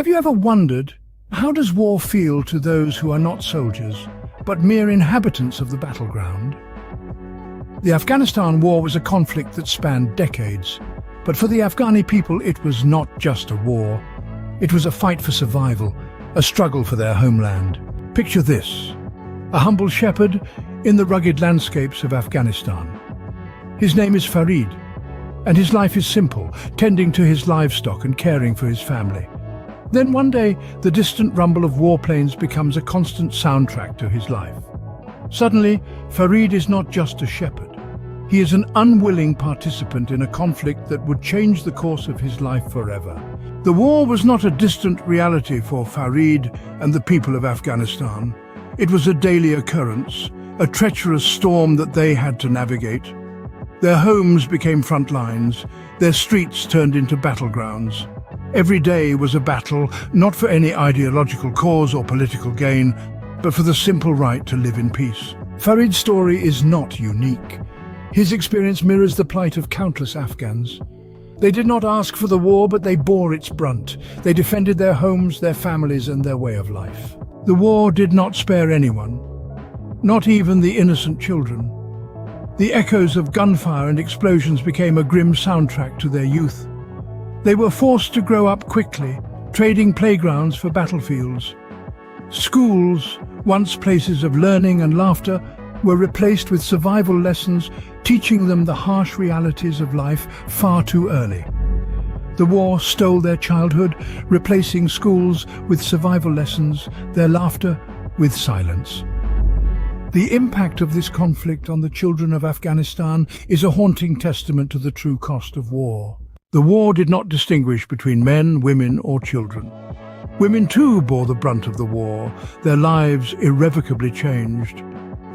Have you ever wondered, how does war feel to those who are not soldiers, but mere inhabitants of the battleground? The Afghanistan war was a conflict that spanned decades, but for the Afghani people it was not just a war. It was a fight for survival, a struggle for their homeland. Picture this: a humble shepherd in the rugged landscapes of Afghanistan. His name is Farid, and his life is simple, tending to his livestock and caring for his family. Then one day, the distant rumble of warplanes becomes a constant soundtrack to his life. Suddenly, Farid is not just a shepherd. He is an unwilling participant in a conflict that would change the course of his life forever. The war was not a distant reality for Farid and the people of Afghanistan. It was a daily occurrence, a treacherous storm that they had to navigate. Their homes became front lines, their streets turned into battlegrounds. Every day was a battle, not for any ideological cause or political gain, but for the simple right to live in peace. Farid's story is not unique. His experience mirrors the plight of countless Afghans. They did not ask for the war, but they bore its brunt. They defended their homes, their families, and their way of life. The war did not spare anyone, not even the innocent children. The echoes of gunfire and explosions became a grim soundtrack to their youth. They were forced to grow up quickly, trading playgrounds for battlefields. Schools, once places of learning and laughter, were replaced with survival lessons, teaching them the harsh realities of life far too early. The war stole their childhood, replacing schools with survival lessons, their laughter with silence. The impact of this conflict on the children of Afghanistan is a haunting testament to the true cost of war. The war did not distinguish between men, women, or children. Women too bore the brunt of the war, their lives irrevocably changed.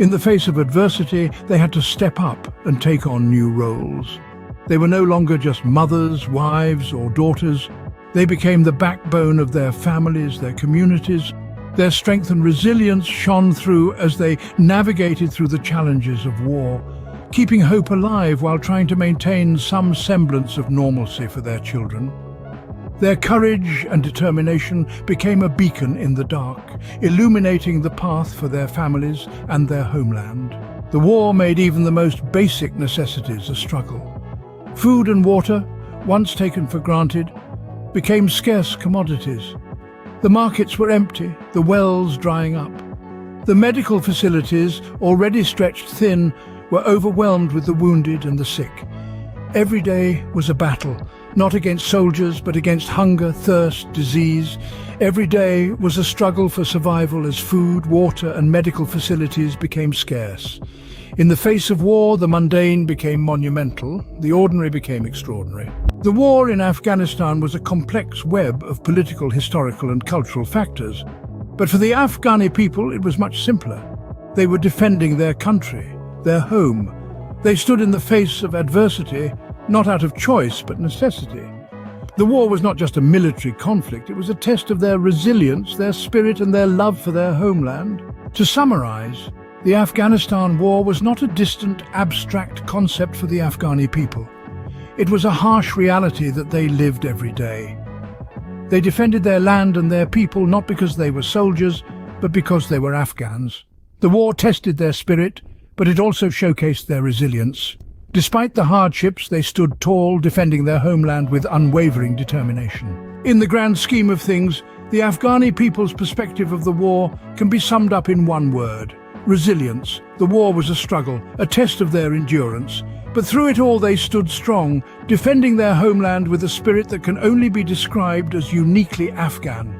In the face of adversity, they had to step up and take on new roles. They were no longer just mothers, wives, or daughters. They became the backbone of their families, their communities. Their strength and resilience shone through as they navigated through the challenges of war, keeping hope alive while trying to maintain some semblance of normalcy for their children. Their courage and determination became a beacon in the dark, illuminating the path for their families and their homeland. The war made even the most basic necessities a struggle. Food and water, once taken for granted, became scarce commodities. The markets were empty, the wells drying up. The medical facilities, already stretched thin, were overwhelmed with the wounded and the sick. Every day was a battle, not against soldiers, but against hunger, thirst, disease. Every day was a struggle for survival as food, water, and medical facilities became scarce. In the face of war, the mundane became monumental, the ordinary became extraordinary. The war in Afghanistan was a complex web of political, historical, and cultural factors. But for the Afghani people, it was much simpler. They were defending their country, their home. They stood in the face of adversity, not out of choice, but necessity. The war was not just a military conflict, it was a test of their resilience, their spirit, and their love for their homeland. To summarize, the Afghanistan war was not a distant, abstract concept for the Afghani people. It was a harsh reality that they lived every day. They defended their land and their people not because they were soldiers, but because they were Afghans. The war tested their spirit, but it also showcased their resilience. Despite the hardships, they stood tall, defending their homeland with unwavering determination. In the grand scheme of things, the Afghani people's perspective of the war can be summed up in one word: resilience. The war was a struggle, a test of their endurance. But through it all they stood strong, defending their homeland with a spirit that can only be described as uniquely Afghan.